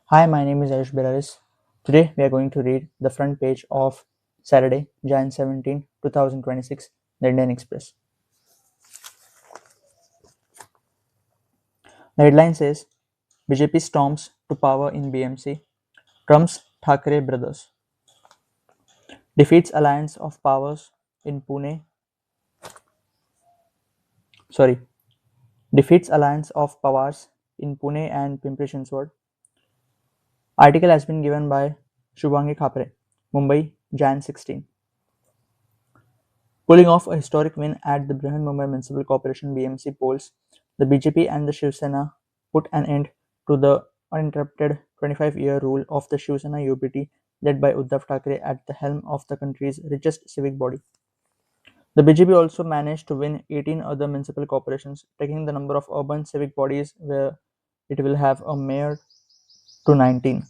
Hi, my name is Ayush Belaris. Today we are going to read the front page of Saturday, Jan 17, 2026, the Indian Express. The headline says BJP storms to power in BMC, trumps Thackeray brothers, defeats alliance of powers in Pune, sorry, defeats alliance of powers in Pune and Pimpri Chinchwad. Article has been given by Shubhangi Khapre, Mumbai, Jan 16. Pulling off a historic win at the Brihan-Mumbai Municipal Corporation (BMC) polls, the BJP and the Shiv Sena put an end to the uninterrupted 25-year rule of the Shiv Sena UPT led by Uddhav Thackeray at the helm of the country's richest civic body. The BJP also managed to win 18 other municipal corporations, taking the number of urban civic bodies where it will have a mayor to 19.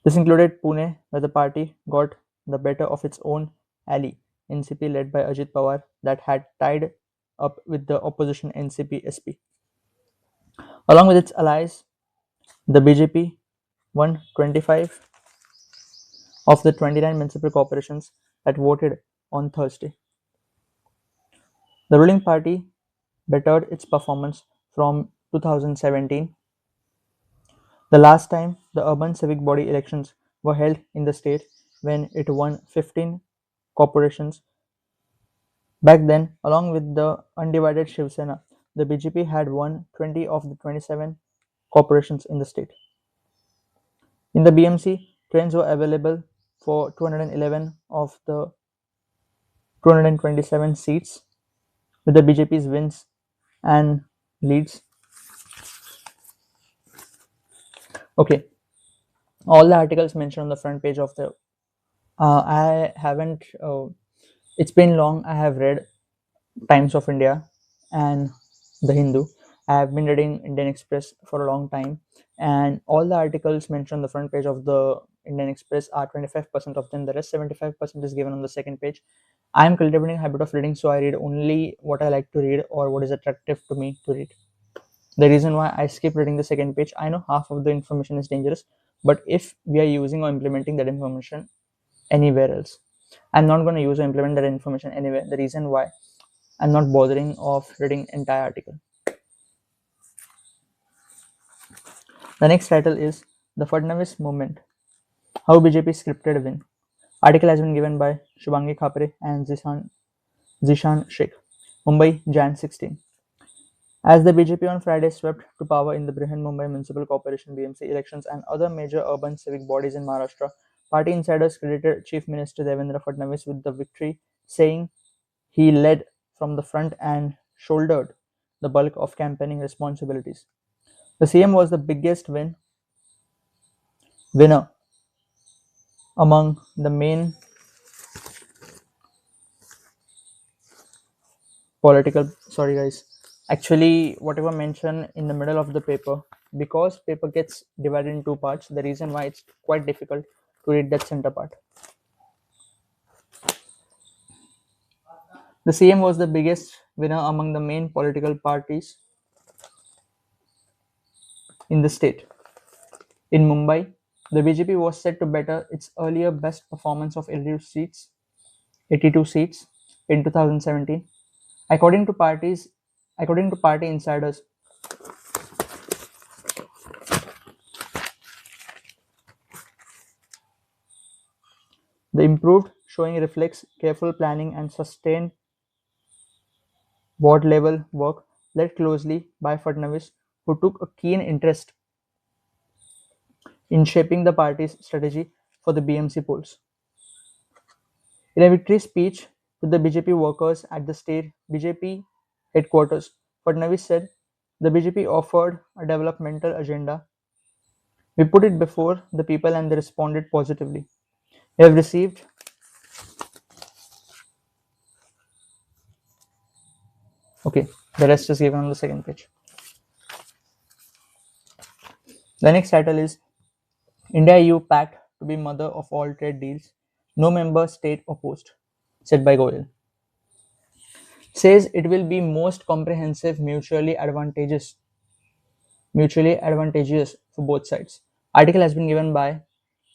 This included Pune, where the party got the better of its own ally, NCP led by Ajit Pawar, that had tied up with the opposition NCP-SP. Along with its allies, the BJP won 25 of the 29 municipal corporations that voted on Thursday. The ruling party bettered its performance from 2017, the last time the urban civic body elections were held in the state, when it won 15 corporations. Back then, along with the undivided Shiv Sena, the BJP had won 20 of the 27 corporations in the state. In the BMC, trains were available for 211 of the 227 seats, with the BJP's wins and leads. Okay, all the articles mentioned on the front page of the. I haven't. It's been long. I have read Times of India and The Hindu. I have been reading Indian Express for a long time, and all the articles mentioned on the front page of the Indian Express are 25% of them. The rest 75% is given on the second page. I am cultivating a habit of reading, so I read only what I like to read or what is attractive to me to read. The reason why I skip reading the second page, I know half of the information is dangerous, but if we are using or implementing that information anywhere else, I'm not going to use or implement that information anywhere. The reason why I'm not bothering of reading entire article. The next title is The Fadnavis Movement, How BJP Scripted Win. Article has been given by Shubhangi Khapre and Zishan Sheikh, Mumbai, Jan 16. As the BJP on Friday swept to power in the Brihan Mumbai Municipal Corporation (BMC) elections and other major urban civic bodies in Maharashtra, party insiders credited Chief Minister Devendra Fadnavis with the victory, saying he led from the front and shouldered the bulk of campaigning responsibilities. The CM was the biggest winner among the main political. Sorry, guys. Actually, whatever mentioned in the middle of the paper, because paper gets divided in two parts, the reason why it's quite difficult to read that center part. The CM was the biggest winner among the main political parties in the state. In Mumbai, the BJP was set to better its earlier best performance of 82 seats in 2017. According to party insiders, the improved showing reflects careful planning and sustained ward level work led closely by Fadnavis, who took a keen interest in shaping the party's strategy for the BMC polls. In a victory speech to the BJP workers at the state BJP headquarters, Fadnavis said, "The BJP offered a developmental agenda. We put it before the people and they responded positively. We have received Okay, the rest is given on the second page. The next title is India-EU Pact to be mother of all trade deals. No member state opposed, said by Goyal. Says it will be most comprehensive, mutually advantageous. mutually advantageous for both sides. Article has been given by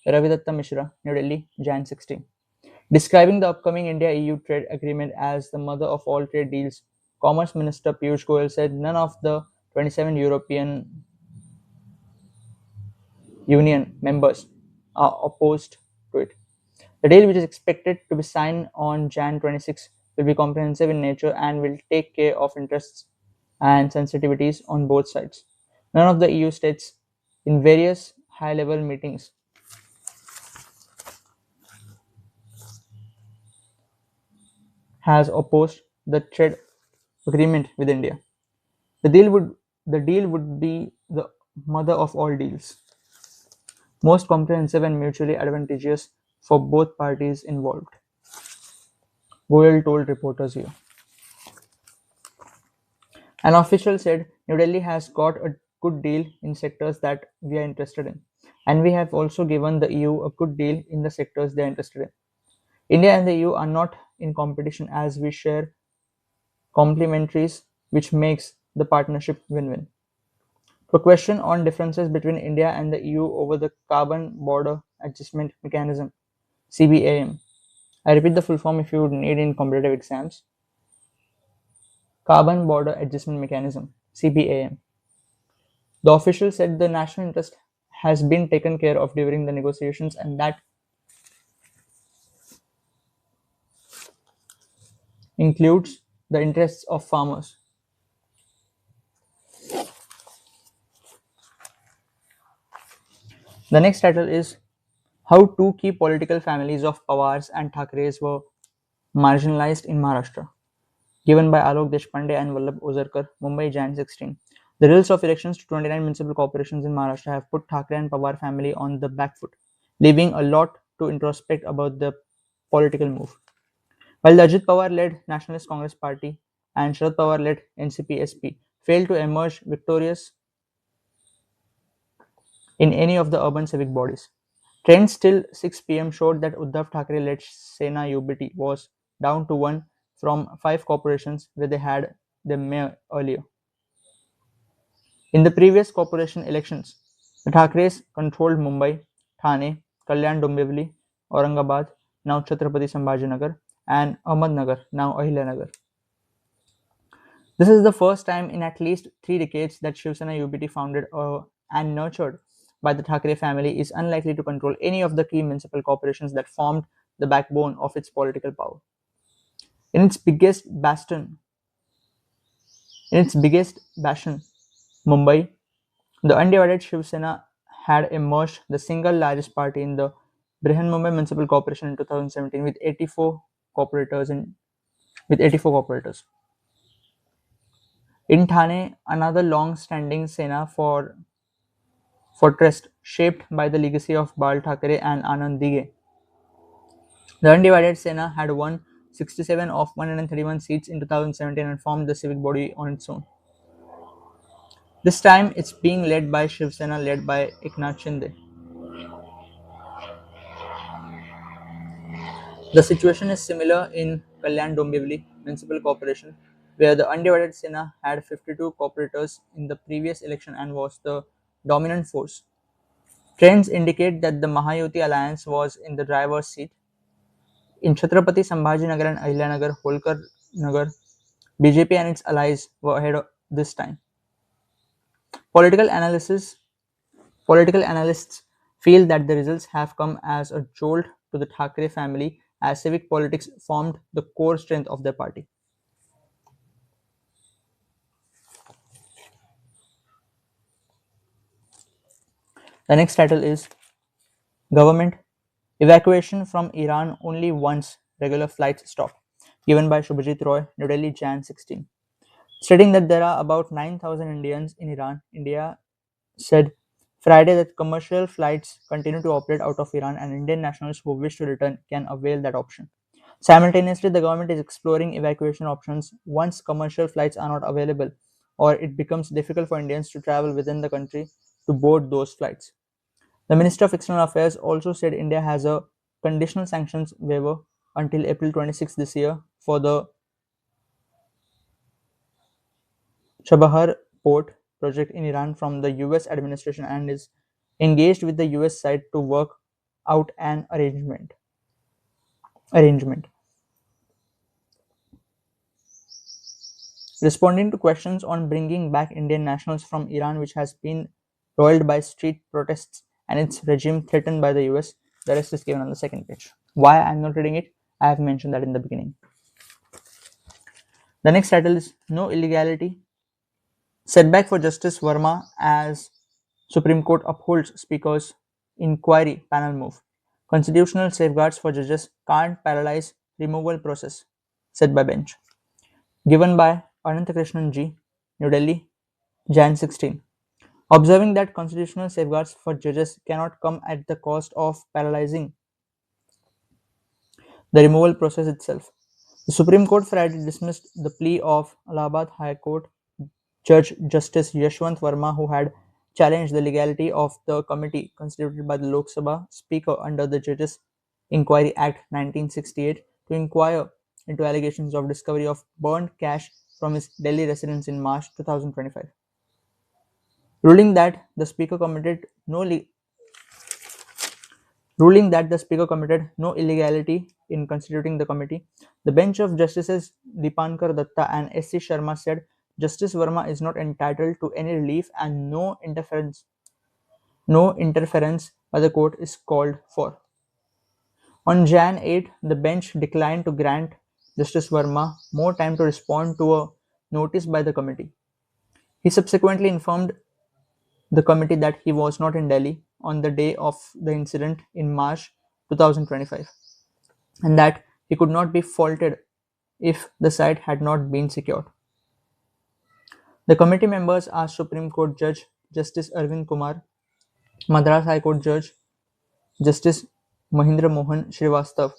Ravidatta Mishra, New Delhi, Jan 16. Describing the upcoming India-EU trade agreement as the mother of all trade deals, Commerce Minister Piyush Goyal said none of the 27 European Union members are opposed to it. The deal, which is expected to be signed on Jan 26, will be comprehensive in nature and will take care of interests and sensitivities on both sides. None of the EU states, in various high level meetings, has opposed the trade agreement with India. The deal would the deal would be the mother of all deals, most comprehensive and mutually advantageous for both parties involved, Goyal told reporters here. An official said New Delhi has got a good deal in sectors that we are interested in, and we have also given the EU a good deal in the sectors they are interested in. India and the EU are not in competition as we share complementaries, which makes the partnership win-win. To a question on differences between India and the EU over the Carbon Border Adjustment Mechanism (CBAM). I repeat the full form if you need in competitive exams. Carbon Border Adjustment Mechanism (CBAM). The official said the national interest has been taken care of during the negotiations and that includes the interests of farmers. The next title is How Two Key Political Families of Pawars and Thakres Were Marginalized in Maharashtra. Given by Alok Deshpande and Vallabh Ozarkar, Mumbai, Jan 16. The results of elections to 29 municipal corporations in Maharashtra have put Thackeray and Pawar family on the back foot, leaving a lot to introspect about the political move. While the Ajit Pawar-led Nationalist Congress Party and Sharad Pawar-led NCP-SP failed to emerge victorious in any of the urban civic bodies, trends till 6 p.m. showed that Uddhav Thackeray-led Sena UBT was down to one from five corporations where they had their mayor earlier. In the previous corporation elections, the Thackeray's controlled Mumbai, Thane, Kalyan Dombivli, Aurangabad, now Chhatrapati Sambhajinagar, and Ahmednagar, now Ahilyanagar. This is the first time in at least 3 decades that Shiv Sena UBT, founded and nurtured by the Thackeray family, is unlikely to control any of the key municipal corporations that formed the backbone of its political power. In its biggest bastion, Mumbai, the undivided Shiv Sena had emerged the single largest party in the Brihanmumbai Municipal Corporation in 2017 with 84 corporators. In Thane, another long-standing Sena fortress shaped by the legacy of Bal Thackeray and Anand Dige. The undivided Sena had won 67 of 131 seats in 2017 and formed the civic body on its own. This time, it's being led by Shiv Sena, led by Eknath Shinde. The situation is similar in Kalyan Dombivli Municipal Corporation, where the undivided Sena had 52 corporators in the previous election and was the dominant force. Trends indicate that the Mahayuti alliance was in the driver's seat. In Chhatrapati Sambhajinagar and Ahilyanagar, Holkar Nagar, BJP and its allies were ahead this time. Political analysis Political analysts feel that the results have come as a jolt to the Thackeray family as civic politics formed the core strength of their party. The next title is Government Evacuation from Iran Only Once Regular Flights Stop, given by Shubhajit Roy, New Delhi, Jan 16. Stating that there are about 9,000 Indians in Iran, India said Friday that commercial flights continue to operate out of Iran and Indian nationals who wish to return can avail that option. Simultaneously, the government is exploring evacuation options once commercial flights are not available or it becomes difficult for Indians to travel within the country to board those flights. The Minister of External Affairs also said India has a conditional sanctions waiver until April 26 this year for the Chabahar port project in Iran from the US administration and is engaged with the US side to work out an arrangement. Responding to questions on bringing back Indian nationals from Iran, which has been roiled by street protests and its regime threatened by the US, the rest is given on the second page. Why I'm not reading it, I have mentioned that in the beginning. The next title is No Illegality. Setback for Justice Verma as Supreme Court upholds Speaker's inquiry panel move. Constitutional safeguards for judges can't paralyze removal process, said by bench. Given by Ananthakrishnan G, New Delhi, Jan 16. Observing that constitutional safeguards for judges cannot come at the cost of paralyzing the removal process itself. The Supreme Court Friday dismissed the plea of Allahabad High Court Judge Justice Yashwant Verma, who had challenged the legality of the committee constituted by the Lok Sabha Speaker under the Judges Inquiry Act 1968 to inquire into allegations of discovery of burned cash from his Delhi residence in March 2025. Ruling that the Speaker committed no le- Ruling that the Speaker committed no illegality in constituting the committee, the bench of Justices Dipankar Datta and S.C. Sharma said Justice Verma is not entitled to any relief and no interference by the court is called for. On Jan 8, the bench declined to grant Justice Verma more time to respond to a notice by the committee. He subsequently informed the committee that he was not in Delhi on the day of the incident in March 2025 and that he could not be faulted if the site had not been secured. The committee members are Supreme Court Judge Justice Arvind Kumar, Madras High Court Judge Justice Mahindra Mohan Srivastav,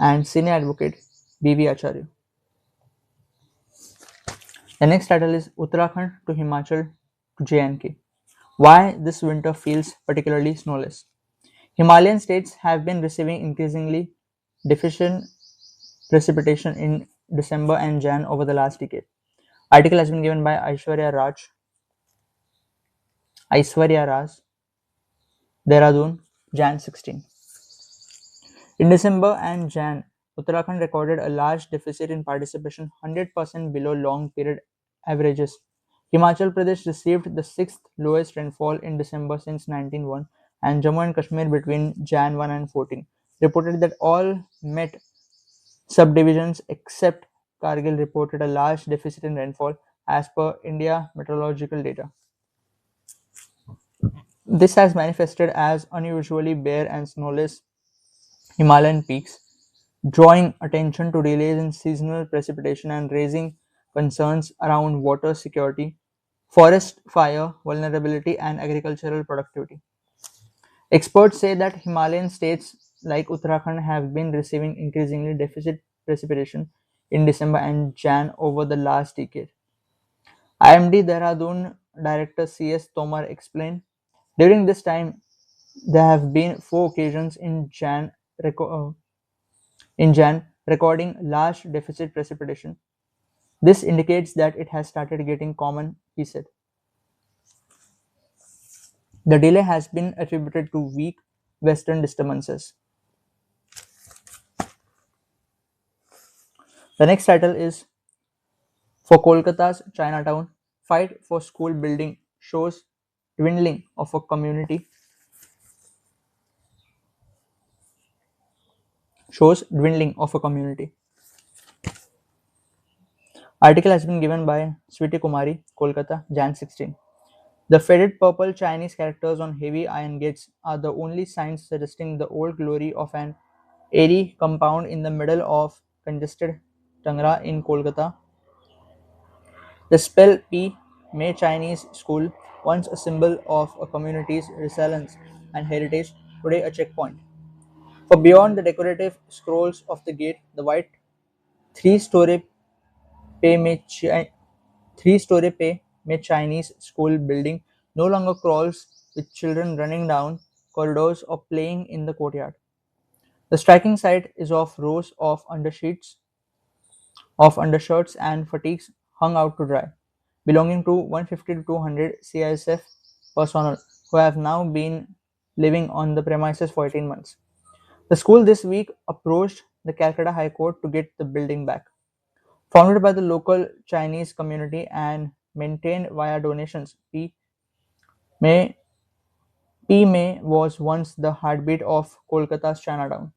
and Senior Advocate B.V. Acharya. The next title is Uttarakhand to Himachal to J&K. Why this winter feels particularly snowless. Himalayan states have been receiving increasingly deficient precipitation in December and Jan over the last decade. Article has been given by Aishwarya Raj, Dehradun, Jan 16. In December and Jan, Uttarakhand recorded a large deficit in participation, 100% below long period averages. Himachal Pradesh received the sixth lowest rainfall in December since 1901, and Jammu and Kashmir between Jan 1 and 14 reported that all Met subdivisions except Kargil reported a large deficit in rainfall as per India meteorological data. This has manifested as unusually bare and snowless Himalayan peaks, drawing attention to delays in seasonal precipitation and raising concerns around water security, forest fire vulnerability, and agricultural productivity. Experts say that Himalayan states like Uttarakhand have been receiving increasingly deficit precipitation in December and Jan over the last decade. IMD Dehradun Director C.S. Tomar explained, during this time, there have been four occasions in Jan recording large deficit precipitation. This indicates that it has started getting common, he said. The delay has been attributed to weak western disturbances. The next title is For Kolkata's Chinatown, Fight for School Building dwindling of a community shows dwindling of a community. Article has been given by Switi Kumari, Kolkata, Jan 16. The faded purple Chinese characters on heavy iron gates are the only signs suggesting the old glory of an airy compound in the middle of congested Tangra in Kolkata. The spell P, May Chinese School, once a symbol of a community's resilience and heritage, today a checkpoint. For beyond the decorative scrolls of the gate, the white three-story Pei Mei three-story Pei Mei Chinese school building no longer crawls with children running down corridors or playing in the courtyard. The striking sight is of rows of undershirts and fatigues hung out to dry. belonging to 150 to 200 CISF personnel who have now been living on the premises for 18 months. The school this week approached the Calcutta High Court to get the building back. Founded by the local Chinese community and maintained via donations, May, P. May was once the heartbeat of Kolkata's Chinatown,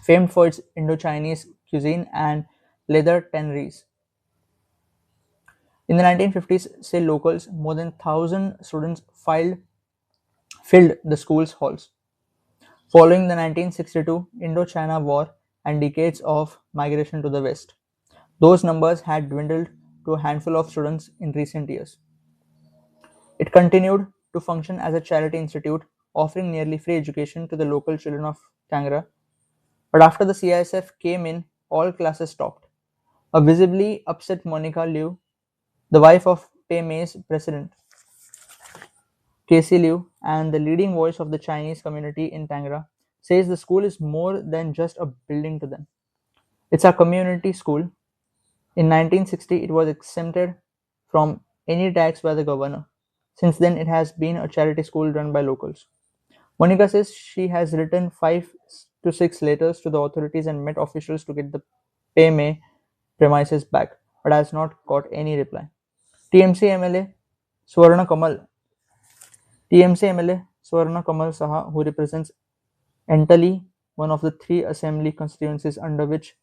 famed for its Indo-Chinese cuisine and leather tanneries. In the 1950s, say locals, more than 1,000 students filled the school's halls. Following the 1962 Indo-China War and decades of migration to the west, those numbers had dwindled to a handful of students in recent years. It continued to function as a charity institute, offering nearly free education to the local children of Kangra. But after the CISF came in, all classes stopped. A visibly upset Monica Liu, the wife of May's president, Casey Liu, and the leading voice of the Chinese community in Tangra, says the school is more than just a building to them. It's a community school. In 1960, it was exempted from any tax by the governor. Since then, it has been a charity school run by locals. Monica says she has written 5 to 6 letters to the authorities and met officials to get the May premises back, but has not got any reply. TMC MLA Swarna Kamal TMC MLA Swarna Kamal Saha, who represents Entally, one of the three assembly constituencies under which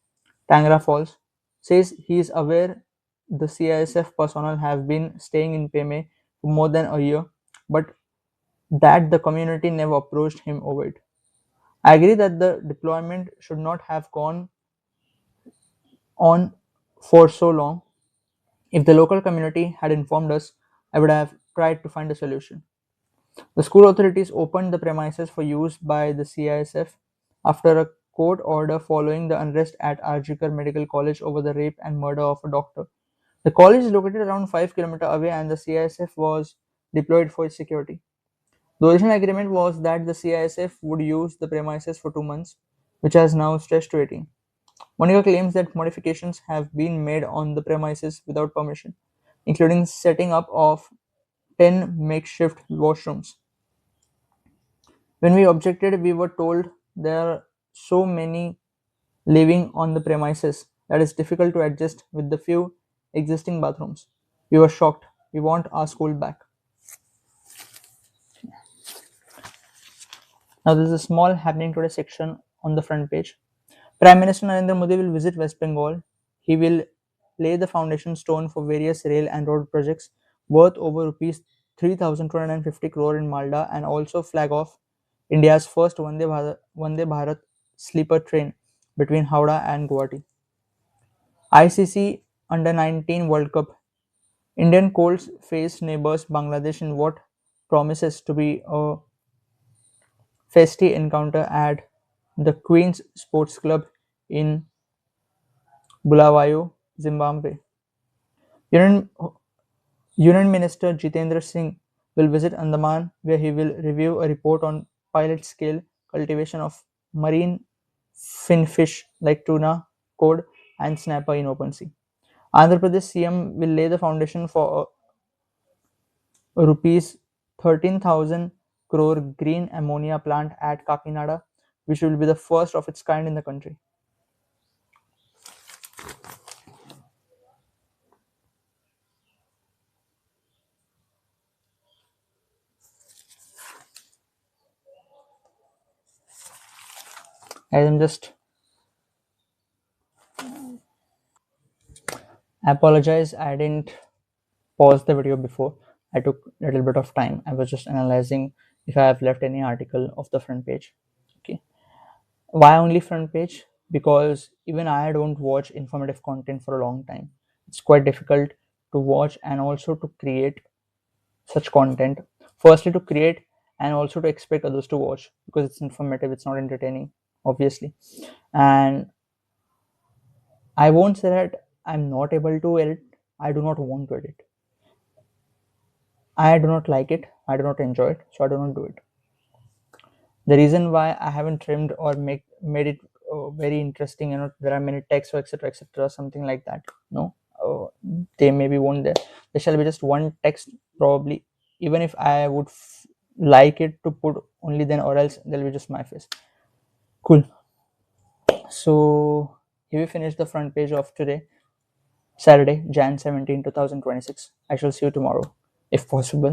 Tangra falls, says he is aware the CISF personnel have been staying in Peme for more than a year, but that the community never approached him over it. I agree that the deployment should not have gone on for so long. If the local community had informed us, I would have tried to find a solution. The school authorities opened the premises for use by the CISF after a court order following the unrest at Arjikar Medical College over the rape and murder of a doctor. The college is located around 5 kilometers away and the CISF was deployed for its security. The original agreement was that the CISF would use the premises for 2 months, which has now stretched to 18. Monica claims that modifications have been made on the premises without permission, including setting up of 10 makeshift washrooms. When we objected, we were told there are so many living on the premises that it's difficult to adjust with the few existing bathrooms. We were shocked. We want our school back. Now, there is a small happening today section on the front page. Prime Minister Narendra Modi will visit West Bengal. He will lay the foundation stone for various rail and road projects worth over rupees 3,250 crore in Malda and also flag off India's first Vande Bharat sleeper train between Howrah and Guwahati. ICC Under 19 World Cup. Indian Colts face neighbours Bangladesh in what promises to be a feisty encounter at the Queen's Sports Club in Bulawayo, Zimbabwe. Union, Union Minister Jitendra Singh will visit Andaman where he will review a report on pilot scale cultivation of marine finfish like tuna, cod, and snapper in open sea. Andhra Pradesh CM will lay the foundation for a rupees 13,000 crore green ammonia plant at Kakinada, which will be the first of its kind in the country. I am just apologize, I didn't pause the video before. I took a little bit of time. I was just analyzing if I have left any article of the front page. Okay. Why only front page? Because even I don't watch informative content for a long time. It's quite difficult to watch and also to create such content. Firstly, to create and also to expect others to watch because it's informative, it's not entertaining, obviously. And I won't say that I'm not able to edit, I do not want to edit. I do not like it, I do not enjoy it, so I do not do it. The reason why I haven't trimmed or made it very interesting, there are many texts or etc., etc., something like that. No, they maybe won't. There shall be just one text probably, even if I would like it to put only then or else, there'll be just my face. Cool. So here we finish the front page of today, Saturday, Jan 17, 2026. I shall see you tomorrow if possible.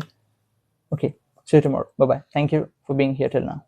Okay, see you tomorrow. Bye bye. Thank you for being here till now.